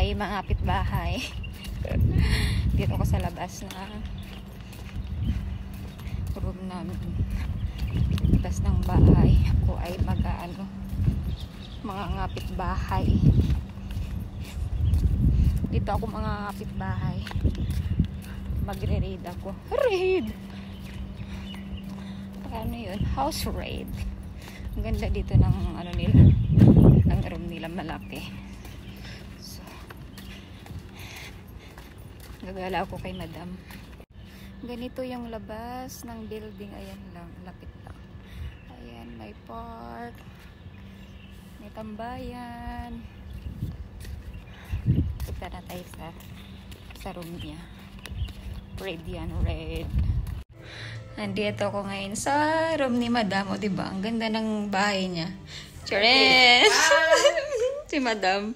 may mga kapitbahay. Dito ko sa labas na room namin. Labas ng bahay. Ako ay mga kapitbahay. Dito ako mga kapitbahay. Magre-raid ako. Raid! Ano yun? House raid. Ang ganda dito ng ano nila. Ng room nila malaki. So, gagala ako kay madam. Ganito yung labas ng building. Ayan lang. Lapit lang. Ayan, may park. May tambayan. Punta na tayo sa room niya. Red yan, red. Nandito ako ngayon sa room ni madam. O, diba? Ang ganda ng bahay niya. Chares! Si madam.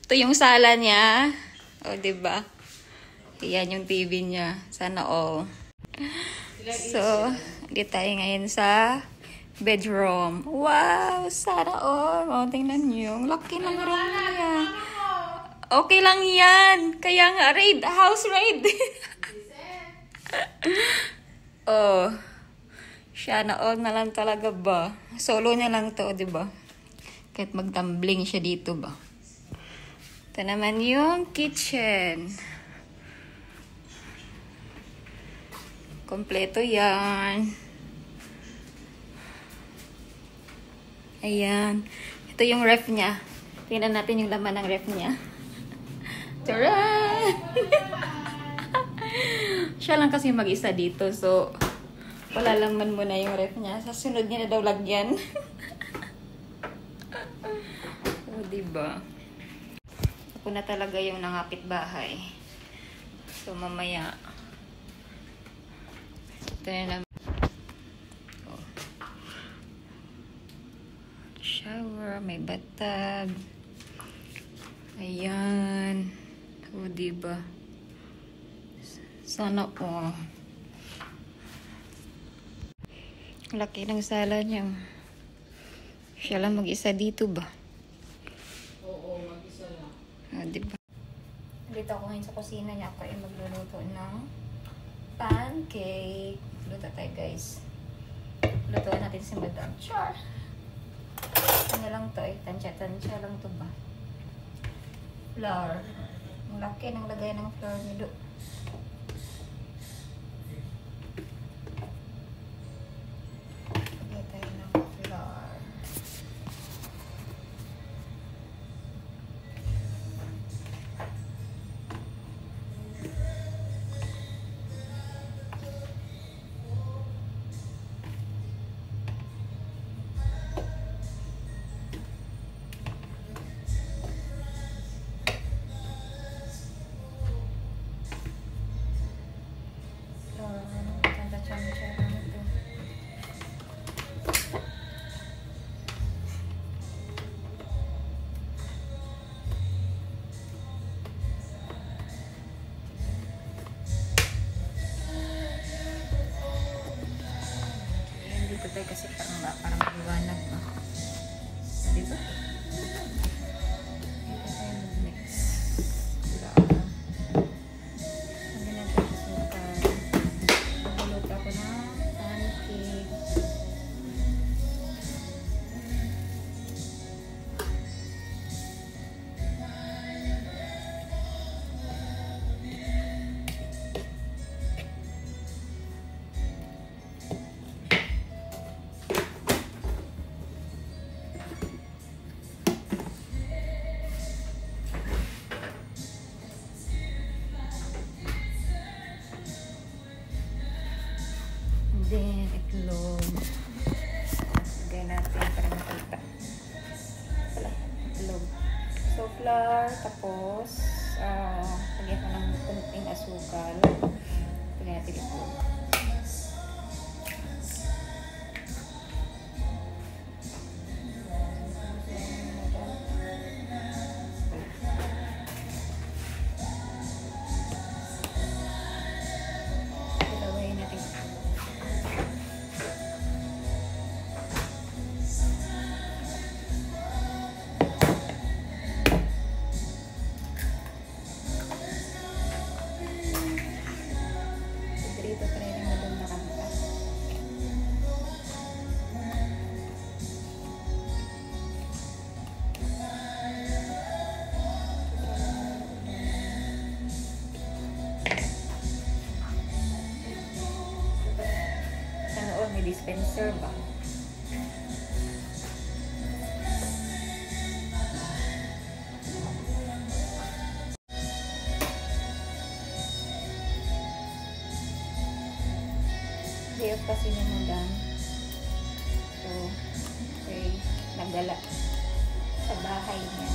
Ito yung sala niya. O, diba? Yan yung TV niya. Sana all. So, dito tayo ngayon sa bedroom. Wow! Sana all. O, tingnan nyo. Ang laki ng room niya. Okay lang yan. Kaya nga, raid. House raid. Oh, siya na all na lang talaga ba? Solo niya lang to, di ba? Kahit magtumbling siya dito ba? Ito naman yung kitchen. Kompleto yan. Ayan. Ito yung ref niya. Tingnan natin yung laman ng ref niya. Tara! Siya lang kasi mag-isa dito, so wala lang man muna yung ref niya. Sa sunod niya na daw lagyan. O, diba? Ako na talaga yung nangapit bahay. So, mamaya. Ito na naman. Oh. Shower, may bathtub. Ayan. O, diba? Sana po. Laki ng sala niya. Siya lang mag-isa dito ba? Oo, mag-isa lang. Ah, diba? Dito ako ngayon sa kusina niya. Ako ay magluluto ng pancake. Luto tayo, guys. Lutuan natin si madam. Char! Ano lang to eh. Tansya-tansya lang to ba? Flour. Ang laki ng lagay ng flour niyo doon. Kasi parang maliwanag ba? Diba? Ito tayo mag-mix. Hindi natin susukan. Maguluto ako ng pancake. Then, itlog. Lagay natin para makita. Itlog. So, flour. Tapos, lagyan ko ng kunting asukal. Lagyan natin itlog. Dito pa rin mo doon nakanta. Sa noon, may dispenser ba? Day off kasi ni Madam. So, okay, nagdala sa bahay niya.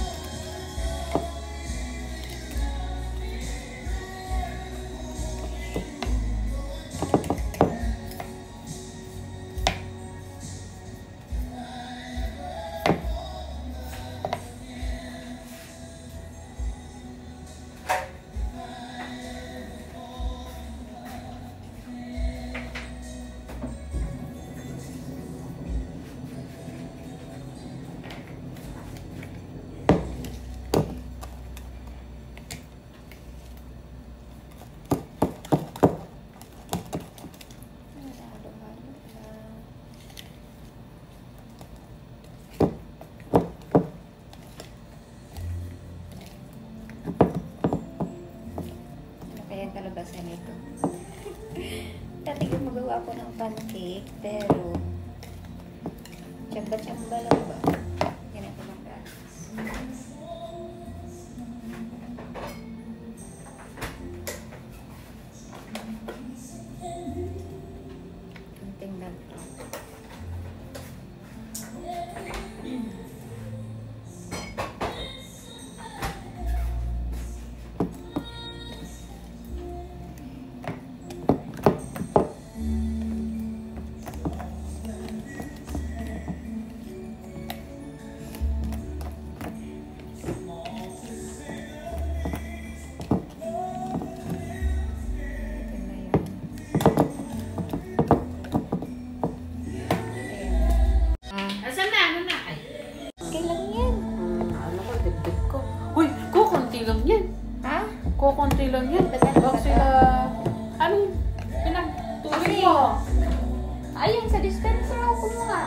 Kalabasan nito. Dati gumagawa ako ng pancake, pero tsamba-tsamba lang ba? Yan ako ng gatas. Kunting lang ito. Kukunti lang yan. Huwag sila... Anong pinagtuloy mo? Ayun, sa dispenser ako kumuha.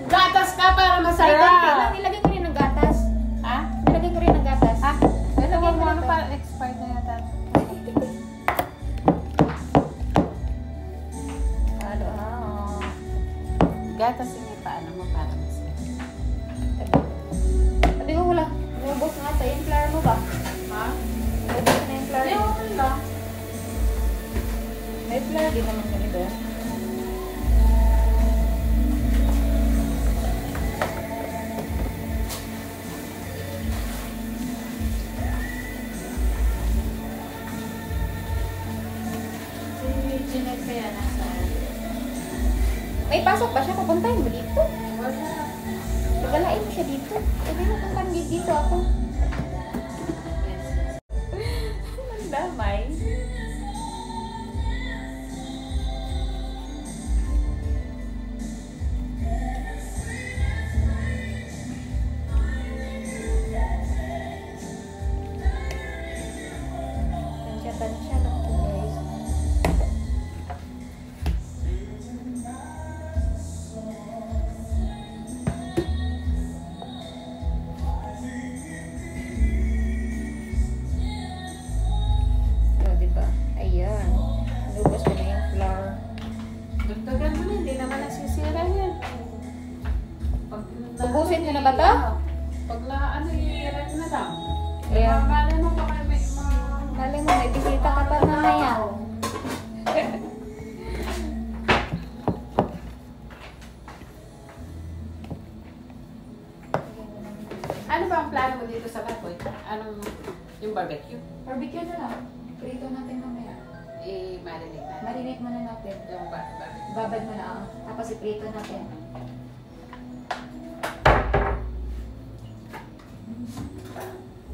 Gatas ka para Ay, masarap. konti lang. Nilagay ko rin ng gatas. Ha? Nilagay ko rin ng gatas. Ha? Ito Nilagay mo ko ano rin pa expired na yata. Halo, ha? Gatas yung paano mo para masarap. Sabi ko wala. Umubos nga sa yung flour mo ba? Ha? Umubos na yung flour Hindi, mo. okay lang. May flour din naman ganito. Jeanette kaya nasa... May pasok ba siya? Pupuntahin mo dito. Wala. Pagalain mo siya dito. Sabi mo kung dito ako. Ang damay. Tansya lang po guys. Diba? Ayan. Lubos ko na yung flour. Dagdagan mo na, hindi naman nasisira yan. Ubusin ko na ba to? Pag na ano, i-red na lang. Ayan. Malay mo baka may mga... Galing mo, may bisita ka pa mamaya. Ano ba ang plano mo dito sa baboy? Anong yung barbecue? Barbecue na lang. Prito natin mamaya. Marinate na. Marinate muna natin. Yung barbecue. Babad mo na ako. Tapos iprito natin.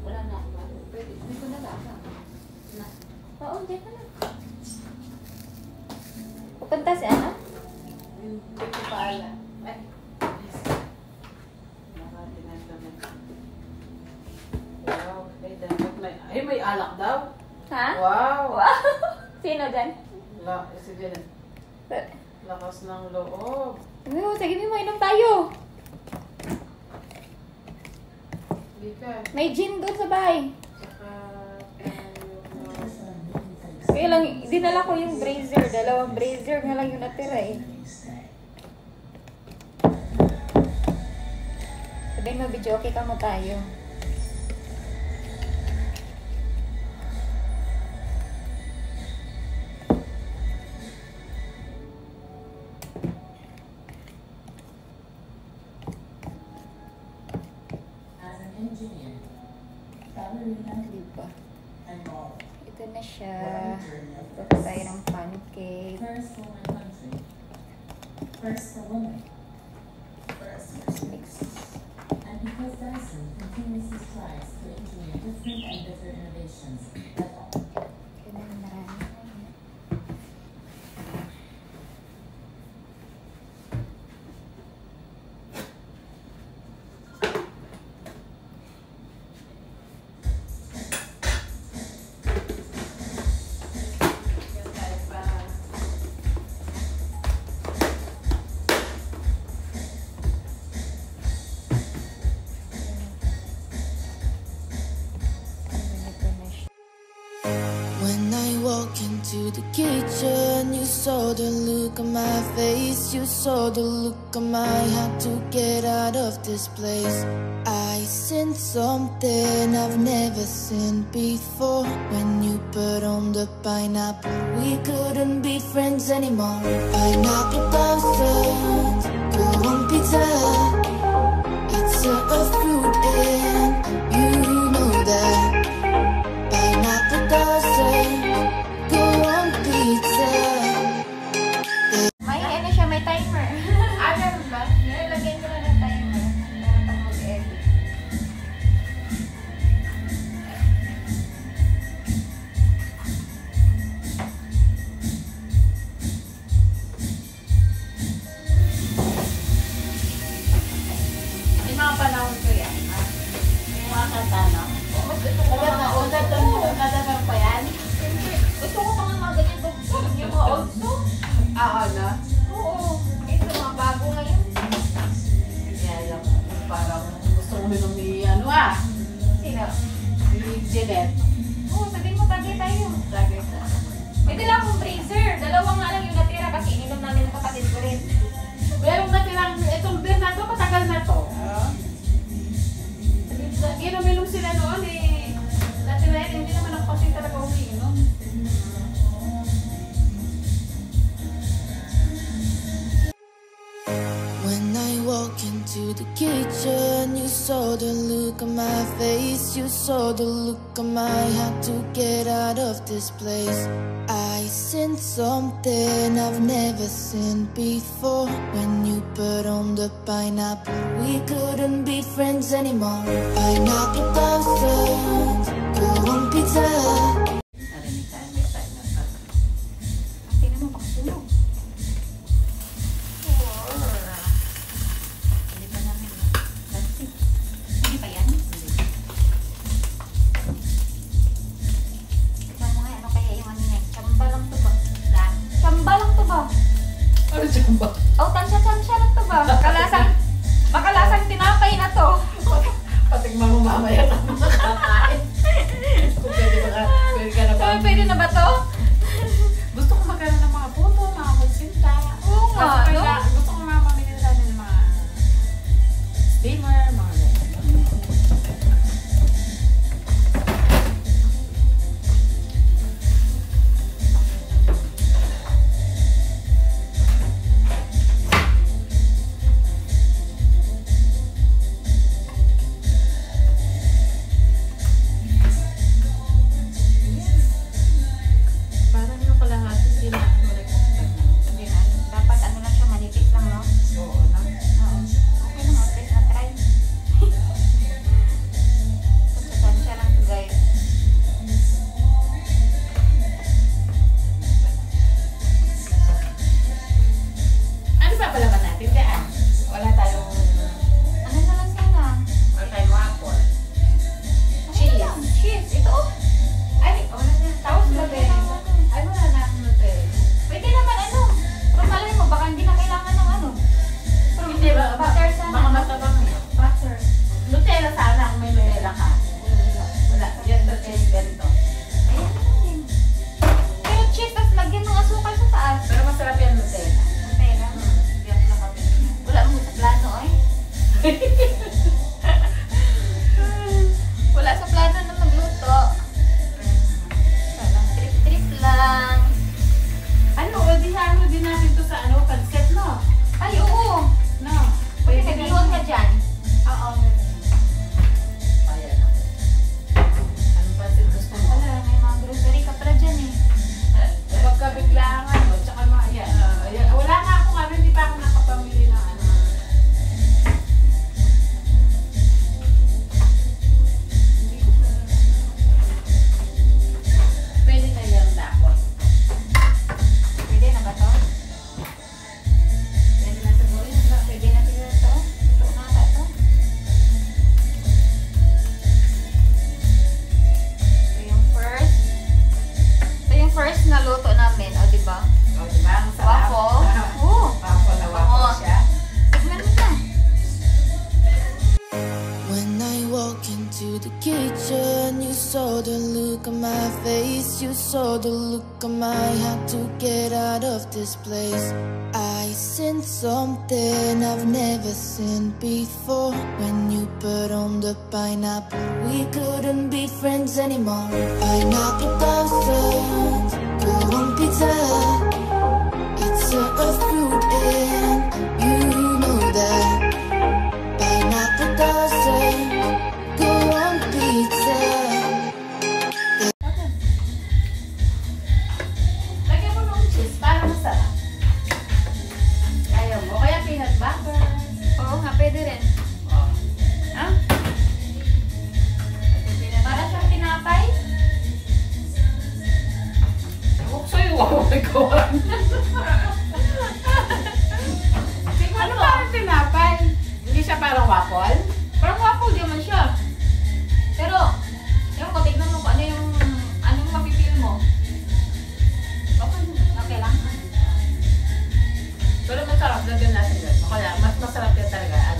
Wala na. Pwede. Dito na lang. Na. Oo, dyan ka na. Pupunta si ano? Hindi ko pa alam. Ay. Yes. Marami na naman. Wow. Ay, dapat may... Ay, may alak daw. Ha? Wow. Wow. Sino dyan? Si Janet. Lakas ng loob. Sige, may mainom tayo. Hindi ka. May gin doon sa bahay. Saka Kaya lang, dinala ko yung brazier. 2 brazier nga lang yung natira eh. Sabihin mo, video okay ka mo tayo. Diba? Ito na siya. Ito tayo ng pancake. First for my country. First for women. First Mix. And because Dyson continuously strives to engineer different and better innovations that Ganun, marami na yun. When I walk into the kitchen, you saw the look on my face. You saw the look on my had to get out of this place. I seen something I've never seen before. When you put on the pineapple, we couldn't be friends anymore. Pineapple doesn't go on pizza. It's a fruit and you know that. Pineapple doesn't go on pizza. May ano siya, may timer. Alam ba? Nilagyan ko na ng timer. Para pag mag-edit. Yung mga panahon ko yan. Yung mga kanta, no? Nagdadang pa yan? Gusto ko mga ganyan dugtong. Yung mga old song. Ano? Oo. Ito mga bago ngayon. Kaya lang, parang gusto ko minum ni Sino? ni Janet. Oo, sabihin mo tagay tayo. Lagi na. May dala akong freezer. 2 nga lang yung natira kasi ininom namin ng kapatid ko rin. Pero natirang, itong beer na to, matagal na to. Ginom-inom sila noon eh. Natira yun, hindi naman ako kasi talaga umiinom. When I walk into the kitchen, you saw the look on my face. You saw the look on my had to get out of this place. I seen something I've never seen before. When you put on the pineapple, we couldn't be friends anymore. Pineapple doesn't go on pizza. Narinig tayo, may time na. Tingnan mo, pakasunog. Hindi pa namin. That's it. Hindi pa yan? Tignan mo nga, ano kaya yung ano niya? Tsamba lang to ba? Tsamba lang to ba? Ano dyan ba? Oh, tansya-tansya lang to ba? Makalasang tinapay na to. Patigman mo mamaya na makakain. Kung pwede ka na ba? Sabi, pwede na ba to? Gusto ko magkaroon ng mga puto, mga konsinta. Oo nga, Kasi no? gusto ko mga mamili na ng mga steamer, mga ganyan. the look on my had to get out of this place. I seen something I've never seen before. When you put on the pineapple, we couldn't be friends anymore. Pineapple doesn't go on pizza. It's a fruit and you know that. Pineapple doesn't go on pizza. Lagyan mo ng cheese para masarap. Ayaw mo. Kaya peanut butter. Oo nga, pwede rin. Oh. Ha? Para siyang tinapay. Ewan ko sa'yo, wawag ko. Ano parang tinapay? Hindi siya parang waffle? Parang waffle, di man siya. Pero, ewan ko, tignan mo kung ano yung mapipil mo. Okay lang. Pero masarap na din natin doon. Kaya mas masarap din talaga,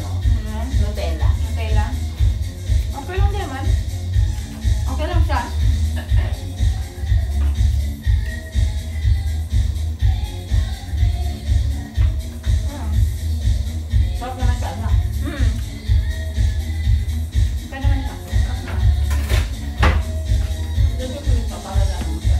Nutella. Nutella. Okay lang din man. Okay lang siya. Sarap naman sa ano. Okay naman siya. Dito ko ito para lang siya.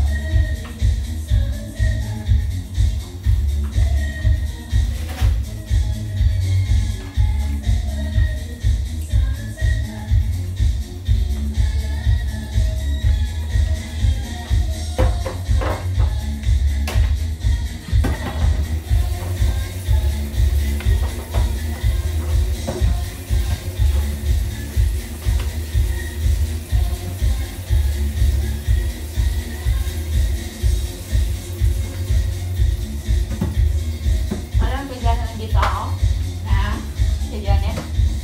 Alam ko dyan, nandito ako. Ha? Si Janet.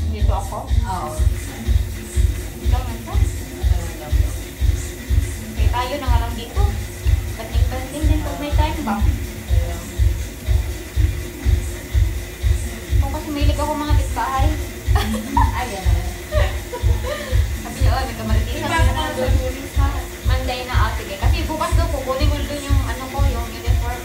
Nandito ako. Oo. Ikaw man po. Okay, tayo na nga lang dito. Banting-banting din pag may time ba? Kung kasi mahilig ako mga ditbahay. Ayan. Sabi niya, may kamalitin Iba na ka na doon, ha? Monday na sige. Kasi bukas daw kukunin ko doon yung ko, yung uniform.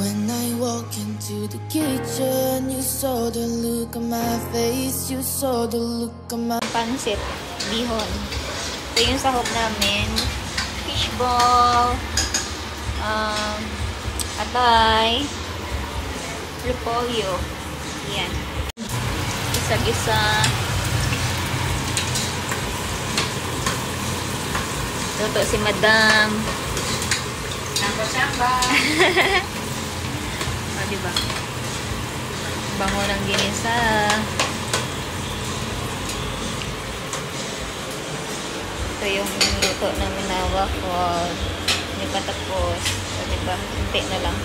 When I walk into the kitchen, you saw the look on my face, you saw the look on my... Pansit, bihon. Ito yung sahog namin. Fishball. Atay. Repolyo. Yan. Gisa-gisa. Luto si Madam. Samba-samba. O, diba? Bango ng ginisa. Ito yung luto namin na waffle. Hindi pa tapos. O, diba? Kunti na lang.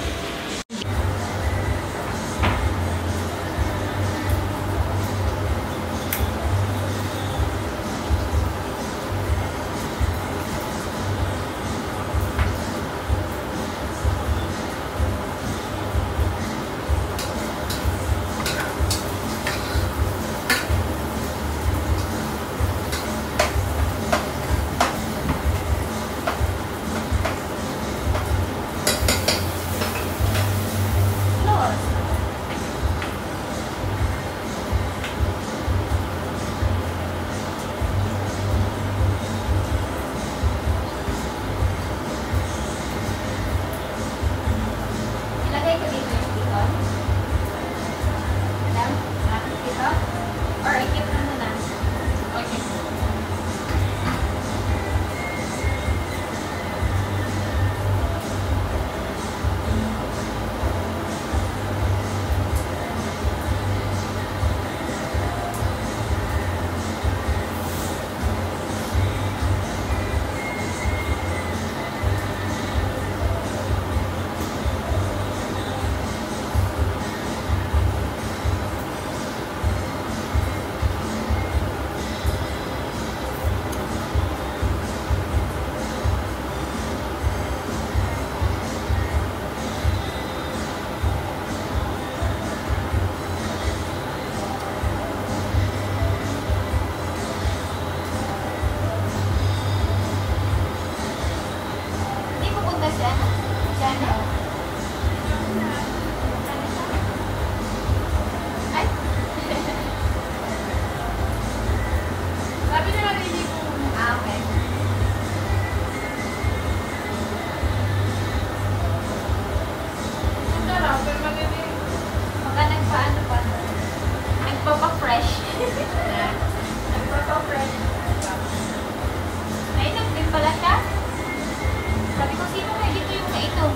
Sana? Ay! Sabi nila hindi ko. Okay. Ang sarap, pero maganda yung Baka nagpaano pa. Nagpapa-fresh. Nagpapa-fresh. Ay, nag-din pala siya. Sabi ko, sino nga dito yung naitom?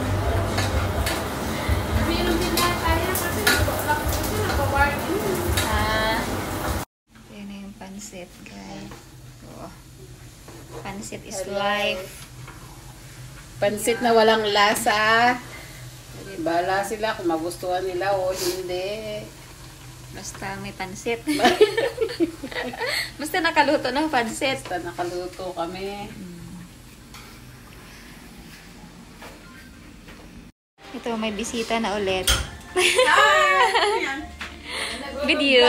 umiinom din na tayo kasi nagpa-work. Yan na yung pansit, guys. Oh. Pansit is life. Pansit na walang lasa. Bala sila kung magustuhan nila o hindi. Basta may pansit. Basta nakaluto ng pansit. Basta nakaluto kami. Ito, may bisita na ulit. Video.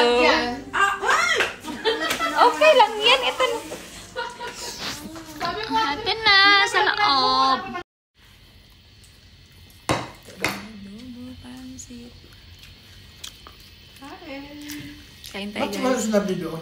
Okay lang yan. Ito na. Atin na sa loob. Adobo, pansit. Kain tayo, Ba't guys. malas na video?